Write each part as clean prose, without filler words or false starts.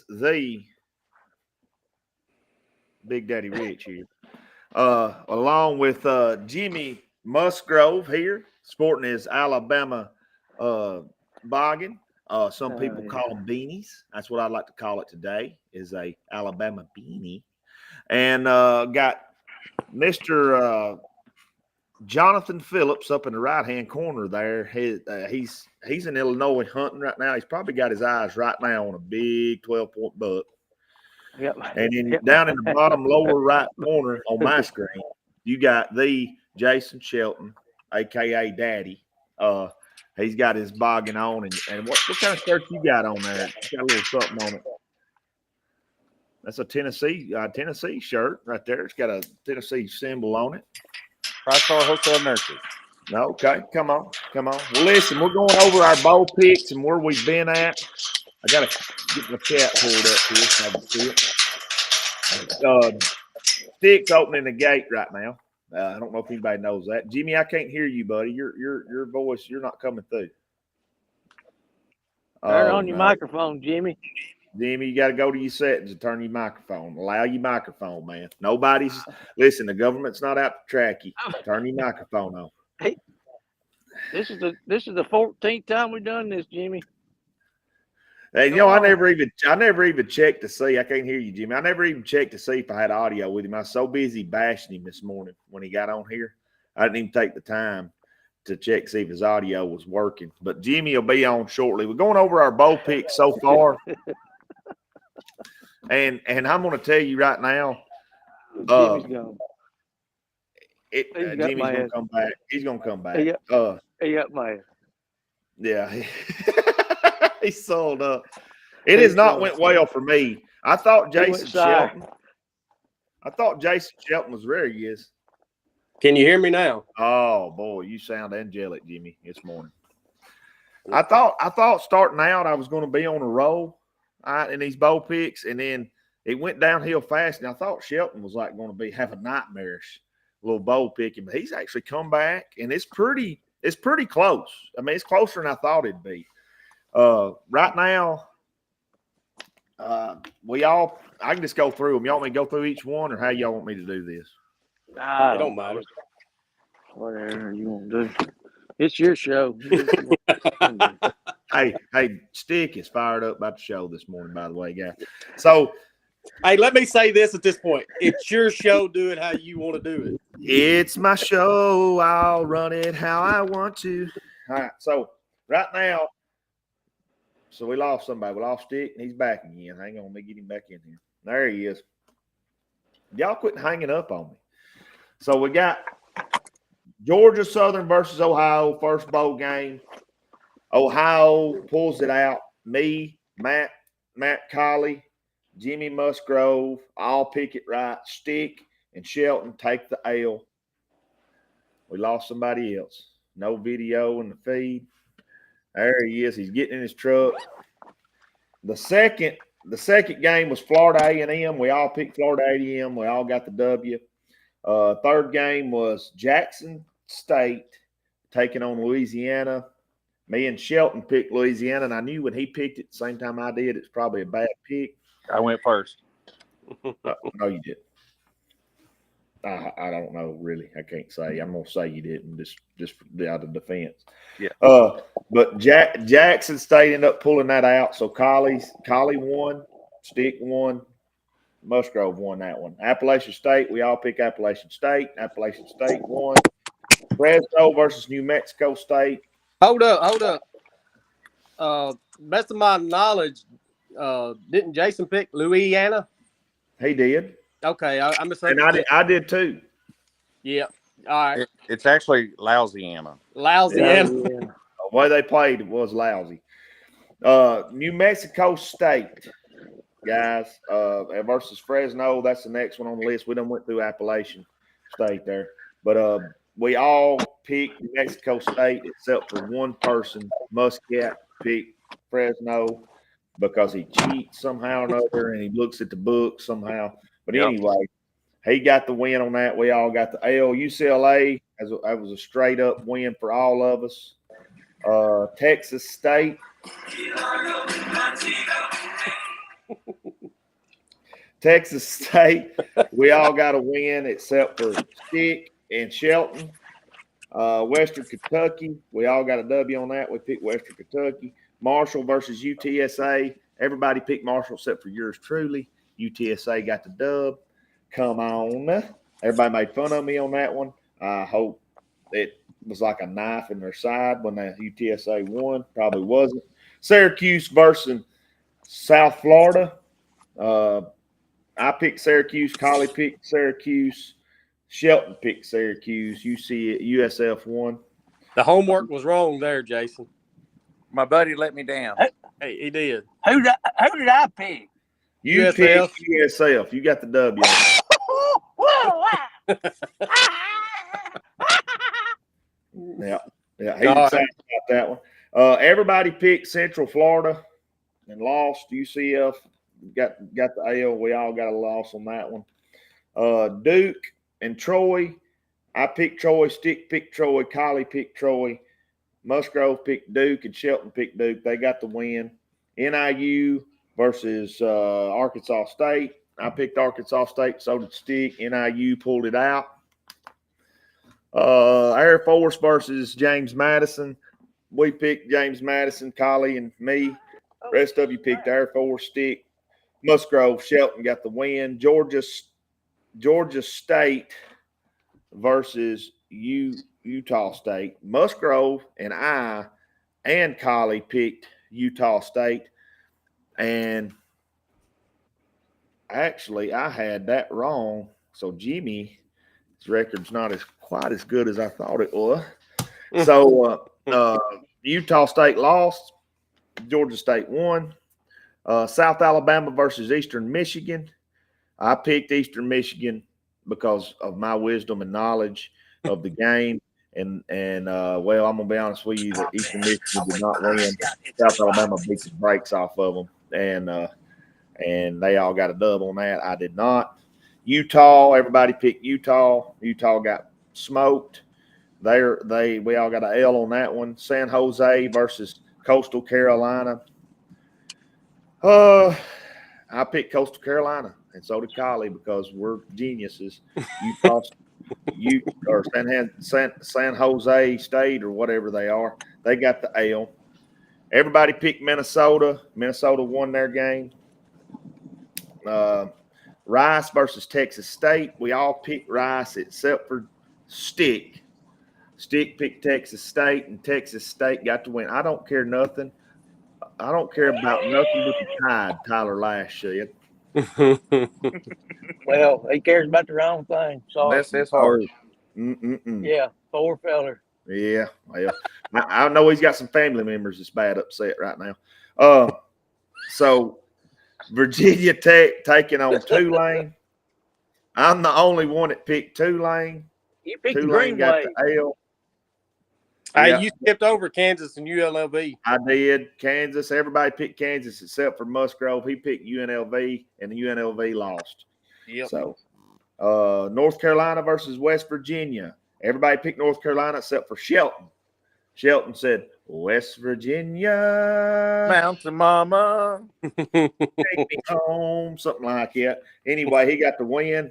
the Big Daddy Rich here, along with Jimmy Musgrove here, sporting his Alabama uh, boggin. Some people Yeah. call them beanies. That's what I'd like to call it today. Is a Alabama beanie, and got Mister Jonathan Phillips up in the right hand corner there. He's in Illinois hunting right now. He's probably got his eyes right now on a big 12-point buck. Yep. And then Yep. down in the bottom lower right corner on my screen, you got the Jason Shelton, aka Daddy. Uh, he's got his boggin on, and what kind of shirt you got on there? It's got a little something on it. That's a Tennessee shirt right there. It's got a Tennessee symbol on it. Five Star Hotel Nurses. Okay, come on. Well, listen, we're going over our bowl picks and where we've been at. I gotta get my chat pulled up here so I can see it. Stick's opening the gate right now. I don't know if anybody knows that. Jimmy, I can't hear you, buddy. Your voice, you're not coming through. Turn on your microphone, Jimmy. Jimmy, you got to go to your settings and turn your microphone. Allow your microphone, man. Listen, the government's not out to track you. Turn your microphone on. Hey, this is the 14th time we've done this, Jimmy. Hey, I never even checked to see. I can't hear you, Jimmy. I never even checked to see if I had audio with him. I was so busy bashing him this morning when he got on here. I didn't even take the time to check to see if his audio was working. But Jimmy will be on shortly. We're going over our bowl picks so far. And I'm going to tell you right now, Jimmy's gone. Jimmy's going to come back. He's going to come back. He got my ass. Yeah. He's sold up. It has not went well for me. I thought Jason Shelton was there. He is. Can you hear me now? Oh boy, you sound angelic, Jimmy, this morning. I thought starting out I was going to be on a roll in these bowl picks, and then it went downhill fast. And I thought Shelton was like going to have a nightmarish little bowl picking, but he's actually come back, and it's pretty close. I mean, it's closer than I thought it'd be. Right now, I can just go through them. Y'all want me to go through each one, or how y'all want me to do this? I don't matter. Whatever you want to do. It's your show. Hey, Stick is fired up about the show this morning, by the way, guys. So, hey, let me say this at this point. It's your show. Do it how you want to do it. It's my show. I'll run it how I want to. All right. So, right now, we lost somebody. We lost Stick, and he's back again. Hang on. Let me get him back in here. There he is. Y'all quit hanging up on me. So, we got Georgia Southern versus Ohio, first bowl game. Ohio pulls it out. Me, Matt Colley, Jimmy Musgrove, all pick it right. Stick and Shelton take the L. We lost somebody else. No video in the feed. There he is. He's getting in his truck. The second game was Florida A&M. We all picked Florida A&M. We all got the W. Third game was Jackson State taking on Louisiana. Me and Shelton picked Louisiana, and I knew when he picked it the same time I did, it's probably a bad pick. I went first. No, you didn't. I don't know, really. I can't say. I'm going to say you didn't, just out of defense. Yeah. But Jackson State ended up pulling that out. So Colley won, Stick won, Musgrove won that one. Appalachian State, we all pick Appalachian State. Appalachian State won. Fresno versus New Mexico State. Hold up. Best of my knowledge, didn't Jason pick Louisiana? He did. Okay, I'm just saying. And I did too. Yeah. All right. It's actually Louisiana. Louisiana. The way they played was lousy. New Mexico State, guys, versus Fresno. That's the next one on the list. We done went through Appalachian State there. But we all picked New Mexico State except for one person. Muscat picked Fresno because he cheats somehow or another, and he looks at the book somehow. But anyway, he got the win on that. We all got the L. UCLA, that was a straight-up win for all of us. Texas State. Texas State, we all got a win except for Stick and Shelton. Western Kentucky, we all got a W on that. We picked Western Kentucky. Marshall versus UTSA. Everybody picked Marshall except for yours truly. UTSA got the dub. Come on. Everybody made fun of me on that one. I hope it was like a knife in their side when the UTSA won. Probably wasn't. Syracuse versus South Florida. I picked Syracuse. Collie picked Syracuse. Shelton picked Syracuse. USF won. The homework was wrong there, Jason. My buddy let me down. Hey, he did. Who did I pick? You USF. picked USF. You got the W. Yeah. He's excited about that one. Everybody picked Central Florida and lost. UCF got the L. We all got a loss on that one. Duke and Troy. I picked Troy. Stick picked Troy. Collie picked Troy. Musgrove picked Duke and Shelton picked Duke. They got the win. NIU versus Arkansas State. I picked Arkansas State. So did Stick. NIU pulled it out. Air Force versus James Madison. We picked James Madison, Collie, and me. Rest of you picked Air Force. Stick. Musgrove, Shelton got the win. Georgia State versus Utah State. Musgrove and I and Collie picked Utah State. And actually, I had that wrong. So Jimmy's record's not quite as good as I thought it was. So Utah State lost. Georgia State won. South Alabama versus Eastern Michigan. I picked Eastern Michigan because of my wisdom and knowledge of the game. And well, I'm gonna be honest with you that Eastern Michigan did not win. South Alabama beat the brakes off of them, and they all got a dub on that. I did not. Utah, everybody picked Utah. Utah got smoked. We all got an L on that one. San Jose versus Coastal Carolina. I picked Coastal Carolina, and so did Collie because we're geniuses. Utah, or San Jose State or whatever they are, they got the L. Everybody picked Minnesota. Minnesota won their game. Rice versus Texas State. We all picked Rice except for Stick. Stick picked Texas State, and Texas State got to win. I don't care nothing. I don't care about nothing but the Tide, Tyler Lash said. Well, he cares about the wrong thing. So That's hard. yeah, poor feller. Yeah, well, I know he's got some family members that's bad upset right now. So Virginia Tech taking on Tulane. I'm the only one that picked Tulane. You picked Tulane got Greenway. the L. Hey, Yeah. you skipped over Kansas and ULLV. I did. Kansas. Everybody picked Kansas except for Musgrove. He picked UNLV, and the UNLV lost. Yep. So, North Carolina versus West Virginia. Everybody picked North Carolina except for Shelton. Shelton said, West Virginia, Mountain Mama. take me home, something like that. Anyway, he got the win.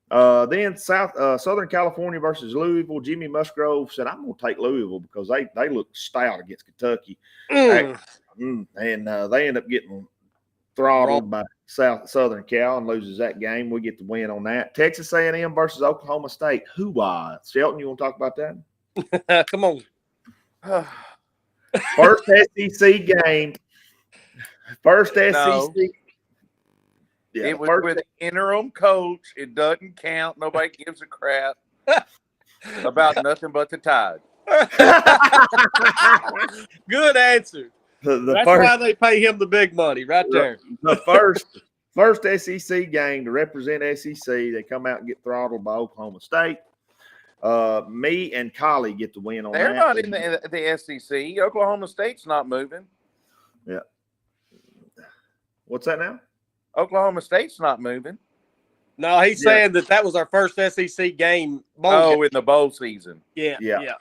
Then Southern California versus Louisville. Jimmy Musgrove said, I'm going to take Louisville because they look stout against Kentucky. And they end up getting throttled by Southern Cal and loses that game. We get the win on that. Texas A&M versus Oklahoma State. Who-wah? Shelton, you want to talk about that? Come on. First SEC game. First SEC. No. Yeah, It was first with interim coach. It doesn't count. Nobody gives a crap about nothing but the Tide. Good answer. the That's first why they pay him the big money right there. the first SEC game to represent SEC. They come out and get throttled by Oklahoma State. Me and Collie get the win on They're that. not in the SEC. Oklahoma State's not moving. Yeah. What's that now? Oklahoma State's not moving. No, he's saying that was our first SEC game. Oh, in the bowl season. Yeah. Yeah.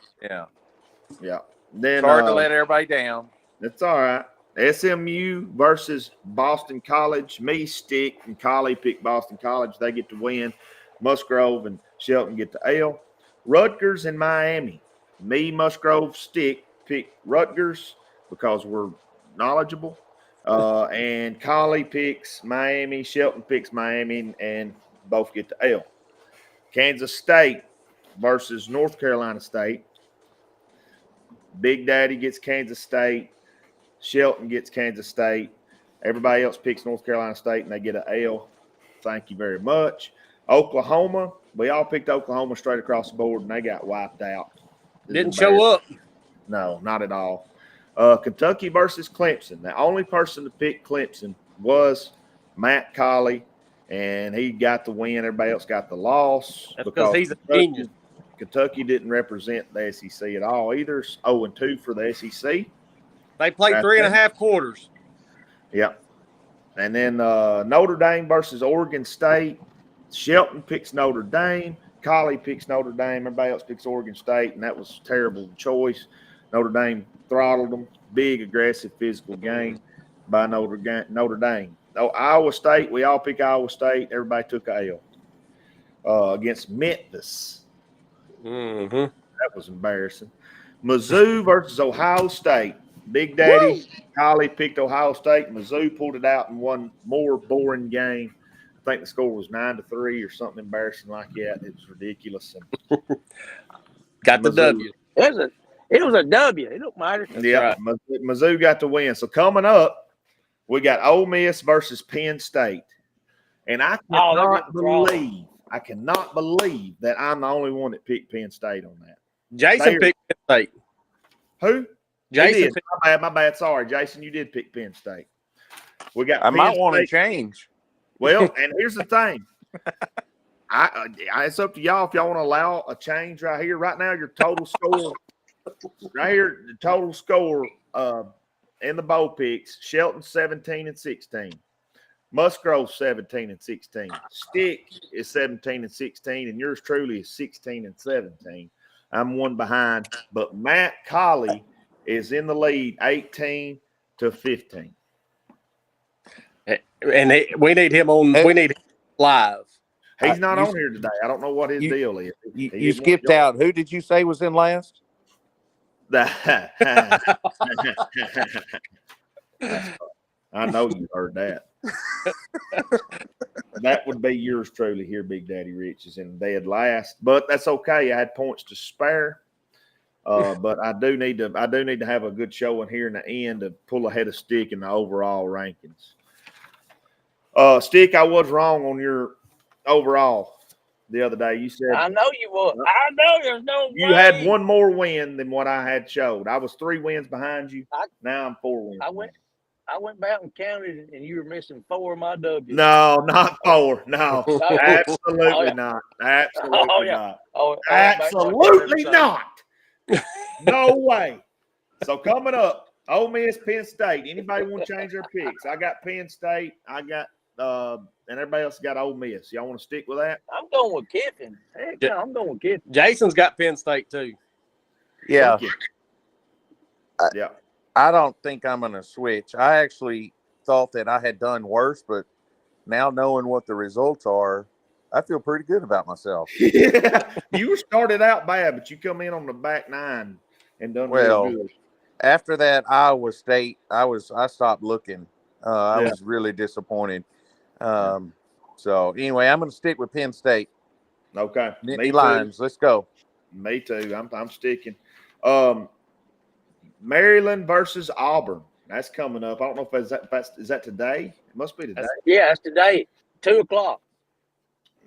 Yeah. Then Sorry to let everybody down. it's all right. SMU versus Boston College. Me, Stick, and Collie pick Boston College. They get to win. Musgrove and Shelton get the L. Rutgers and Miami. Me, Musgrove, Stick pick Rutgers because we're knowledgeable. And Collie picks Miami. Shelton picks Miami, and both get the L. Kansas State versus North Carolina State. Big Daddy gets Kansas State. Shelton gets Kansas State. Everybody else picks North Carolina State, and they get an L. Thank you very much. Oklahoma, we all picked Oklahoma straight across the board, and they got wiped out. Didn't show up. No, not at all. Kentucky versus Clemson. The only person to pick Clemson was Matt Colley, and he got the win. Everybody else got the loss. That's because he's a genius. Kentucky didn't represent the SEC at all either. 0-2 for the SEC. They played 3.5 quarters. Yep. And then Notre Dame versus Oregon State. Shelton picks Notre Dame. Collie picks Notre Dame. Everybody else picks Oregon State, and that was a terrible choice. Notre Dame throttled them. Big, aggressive, physical game by Notre Dame. Oh, Iowa State, we all pick Iowa State. Everybody took a L against Memphis. Mm-hmm. That was embarrassing. Mizzou versus Ohio State. Big Daddy Collie picked Ohio State. Mizzou pulled it out in one more boring game. I think the score was 9-3 or something embarrassing like that. It was ridiculous. Got the Mizzou. W. It was a W. It don't matter. Yeah, right. Mizzou got the win. So coming up, we got Ole Miss versus Penn State. And I cannot believe that I'm the only one that picked Penn State on that. Jason picked Penn State. Who? Jason. My bad. Sorry, Jason. You did pick Penn State. We got. I might want to change. Well, and here's the thing. It's up to y'all if y'all want to allow a change right here. Right now, your total score. Right here, the total score in the bowl picks: Shelton 17-16, Musgrove 17-16, Stick is 17-16, and yours truly is 16-17. I'm one behind, but Matt Colley is in the lead, 18-15. And we need him on. We need him live. He's not on here today. I don't know what his deal is. You skipped out. Who did you say was in last? I know you heard that. That would be yours truly here, Big Daddy Rich is in dead last, but that's okay. I had points to spare, but I do need to have a good showing here in the end to pull ahead of Stick in the overall rankings. Stick, I was wrong on your overall the other day. You said I know you would. I know there's no you way. had one more win than what I had showed. I was 3 wins behind you. Now I'm 4 wins. I went back and counted, and you were missing 4 of my W's. No, not 4. No, absolutely not. Absolutely not. Absolutely not. No way. So coming up, Ole Miss, Penn State. Anybody want to change their picks? I got Penn State. I got and everybody else got Ole Miss. Y'all want to stick with that? I'm going with Kiffin. Heck no, I'm going with Kiffin. Jason's got Penn State too. Yeah. Yeah. I don't think I'm going to switch. I actually thought that I had done worse, but now knowing what the results are, I feel pretty good about myself. Yeah. You started out bad, but you come in on the back 9 and done really good. After that Iowa State, I stopped looking. I was really disappointed. So anyway, I'm going to stick with Penn State. Okay. Nittany Lions, let's go. Me too. I'm sticking. Maryland versus Auburn. That's coming up. I don't know if is that today? It must be today. Yeah, it's today, 2:00.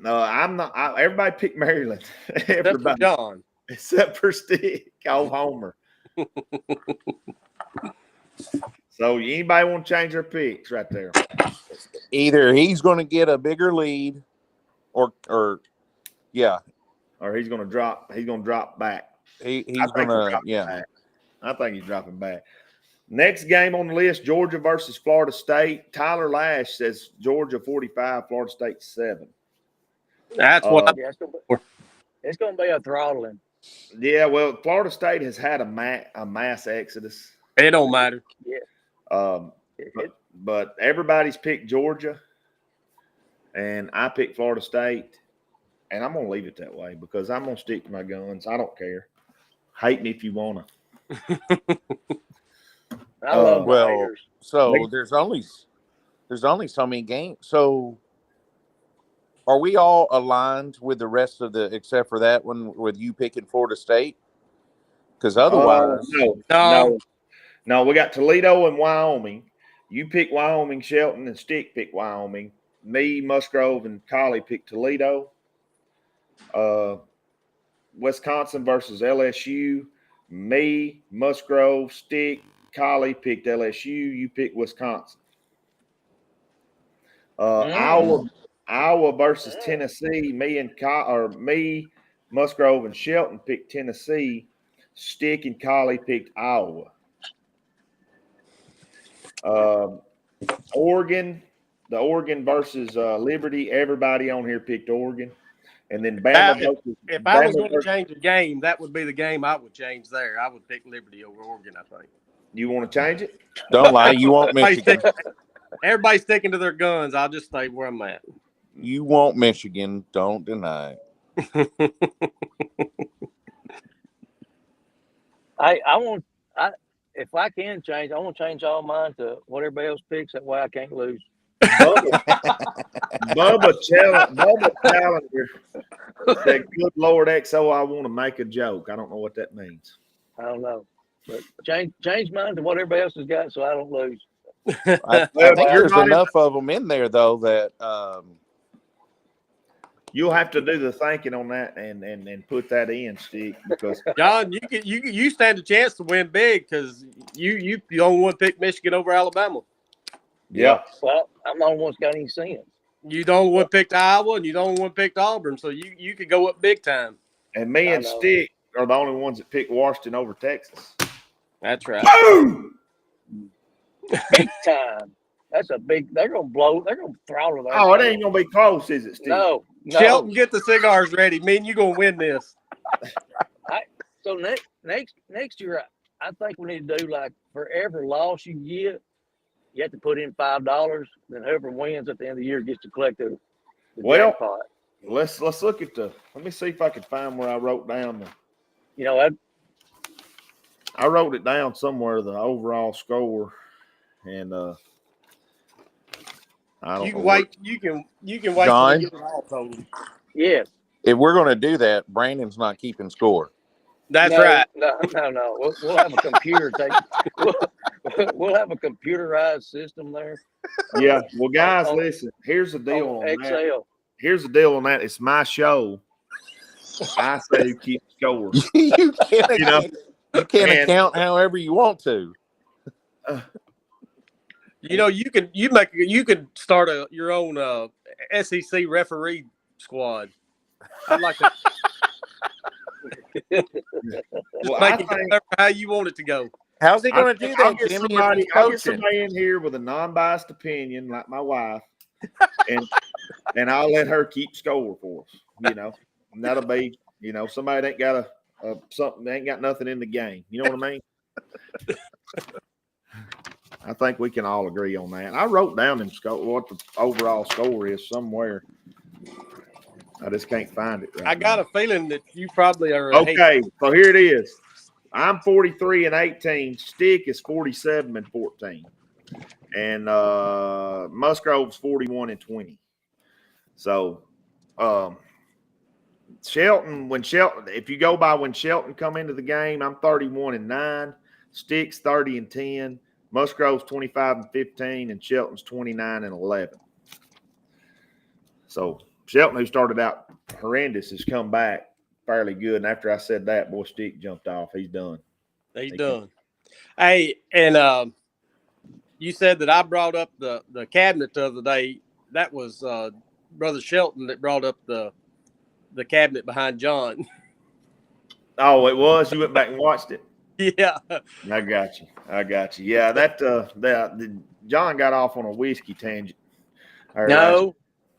No, I'm not. Everybody picked Maryland. Everybody, John, except for Stick. Oh, Homer. So anybody want to change their picks right there? Either he's going to get a bigger lead, or he's going to drop. He's going to drop back. He's going to back. I think he's dropping back. Next game on the list: Georgia versus Florida State. Tyler Lash says Georgia 45, Florida State 7. That's what. It's going to be a throttling. Yeah, well, Florida State has had a mass exodus. It don't matter. Yeah. Um, but everybody's picked Georgia, and I picked Florida State, and I'm gonna leave it that way because I'm gonna stick to my guns. I don't care. Hate me if you wanna. I love the Well, haters. so there's only so many games. So are we all aligned with the rest of the except for that one with you picking Florida State? Because otherwise, No. We got Toledo and Wyoming. You pick Wyoming, Shelton, and Stick pick Wyoming. Me, Musgrove, and Collie pick Toledo. Wisconsin versus LSU. Me, Musgrove, Stick, Collie picked LSU. You picked Wisconsin. Iowa versus Tennessee. Me, Musgrove, and Shelton picked Tennessee. Stick and Collie picked Iowa. Oregon versus Liberty. Everybody on here picked Oregon, and then Bama. If I was going to change a game, that would be the game I would change there. I would pick Liberty over Oregon, I think. You want to change it? don't lie. You want Michigan. Everybody's sticking to their guns. I'll just stay where I'm at. You want Michigan. Don't deny it. If I can change, I want to change all mine to what everybody else picks. That way I can't lose. Bubba Challenger said, "Good Lord, XO, I want to make a joke." I don't know what that means. I don't know, but change mine to what everybody else has got, so I don't lose. I think there's enough of them in there though that you'll have to do the thinking on that and put that in, Stick, because John, you stand a chance to win big because you don't want to pick Michigan over Alabama. yeah. Well, I'm the only one that's got any sense. You don't want to pick Iowa and you don't want to pick Auburn, so you could go up big time. And me and Stick are the only ones that picked Washington over Texas. That's right. Boom! Big time. That's a big. They're gonna blow. They're gonna throttle that. Oh, it ain't gonna be close, is it, Stick? No. Shelton, get the cigars ready. Me and you gonna win this. So next year, I think we need to do like for every loss you get, you have to put in $5. Then whoever wins at the end of the year gets to collect the jackpot. Let's look at let me see if I can find where I wrote down I wrote it down somewhere, the overall score, and I don't know. You can wait John? till you get it all told. Yes. if we're going to do that, Brandon's not keeping score. That's right. No. We'll have a computer we'll have a computerized system there. Yeah. Well, guys, listen. Here's the deal on Excel. that. Here's the deal on that. It's my show. I say keep score. You can't account however you want to. You could start your own SEC referee squad. I'd like to Well, make it how you want it to go. How's he going to do I'll that, get Jimmy? I'll get somebody in here with a non-biased opinion, like my wife, and I'll let her keep score for us. And that'll be, somebody that ain't got something, they ain't got nothing in the game. You know what I mean? I think we can all agree on that. I wrote down in score what the overall score is somewhere. I just can't find it. I got a feeling that you probably are. Okay, so here it is. I'm 43-18. Stick is 47-14, and Musgrove's 41-20. So, Shelton. If you go by when Shelton come into the game, I'm 31-9. Stick's 30-10. Musgrove's 25-15, and Shelton's 29-11. So Shelton, who started out horrendous, has come back fairly good. And after I said that, boy, Stick jumped off. He's done. He's done. Hey, and you said that I brought up the cabinet the other day. That was Brother Shelton that brought up the cabinet behind John. Oh, it was? You went back and watched it? Yeah. I got you. Yeah, that John got off on a whiskey tangent. No,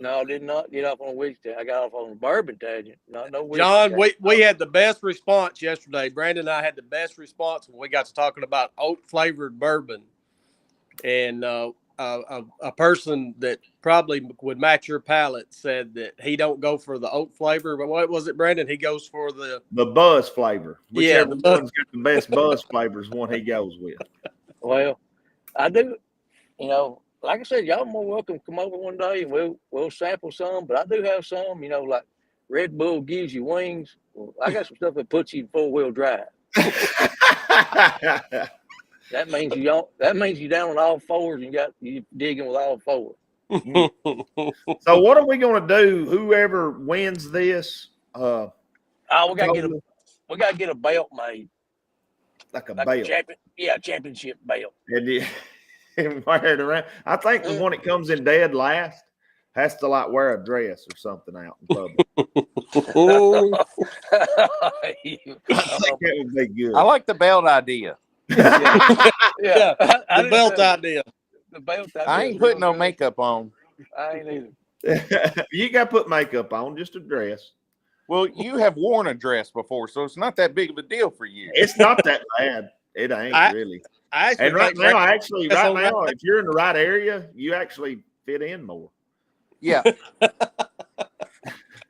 I did not get off on a whiskey. I got off on a bourbon tangent. No whiskey. John, we had the best response yesterday. Brandon and I had the best response when we got to talking about oat flavored bourbon. and a person that probably would match your palate said that he don't go for the oat flavor, but what was it, Brandon? He goes for the buzz flavor. Yeah, Whichever one's got the best buzz flavor is one he goes with. Well, I do. You know, like I said, y'all more welcome to come over one day and we'll sample some. But I do have some. You know, like Red Bull gives you wings. Well, I got some stuff that puts you in 4-wheel drive. That means you don't. That means you're down on all fours and you digging with all fours. So what are we going to do? Whoever wins this, Oh, we gotta get a belt made, like a like belt, a championship belt. and wear it around. I think the one that comes in dead last has to like wear a dress or something out in public. I think that would be good. I like the belt idea. Yeah, the belt idea. The belt. I ain't putting no makeup on. I ain't either. You got to put makeup on, just a dress. Well, you have worn a dress before, so it's not that big of a deal for you. It's not that bad. It ain't really. And right now, if you're in the right area, you actually fit in more. Yeah.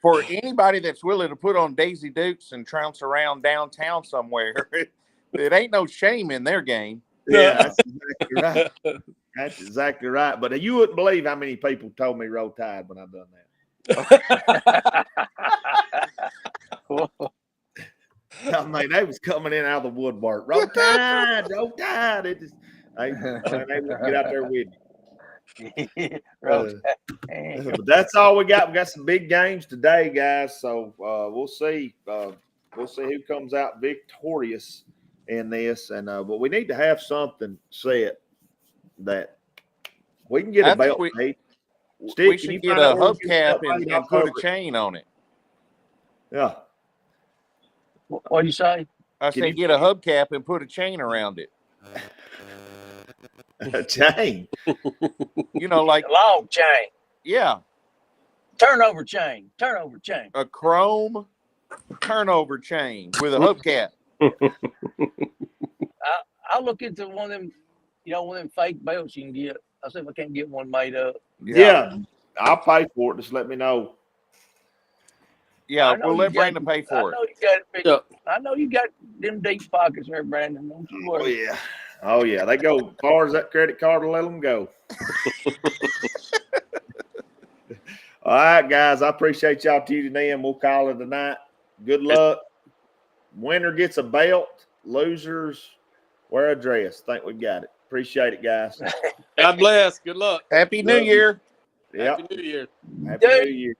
For anybody that's willing to put on Daisy Dukes and trounce around downtown somewhere, it ain't no shame in their game. Yeah, that's exactly right. That's exactly right. But you wouldn't believe how many people told me Roll Tide when I done that. I mean, they was coming in out of the woodwork. Roll Tide, Roll Tide. It just, they wouldn't get out there with you. But that's all we got. We got some big games today, guys. So we'll see. We'll see who comes out victorious in this. And but we need to have something set that we can get a belt made. We should get a hubcap and put a chain on it. Yeah. What do you say? I said get a hubcap and put a chain around it. A chain? You know, like a log chain. Yeah. Turnover chain. Turnover chain. A chrome turnover chain with a hubcap. I'll look into one of them, one of them fake belts you can get. I'll see if I can't get one made up. Yeah. I'll pay for it. Just let me know. Yeah, we'll let Brandon pay for it. I know you got them deep pockets there, Brandon. Don't you worry. Oh, yeah. Oh, yeah. They go as far as that credit card will let them go. All right, guys. I appreciate y'all tuning in. We'll call it a night. Good luck. Winner gets a belt. Losers wear a dress. Think we got it. Appreciate it, guys. God bless. Good luck. Happy New Year. Yep. Happy New Year. Happy New Year.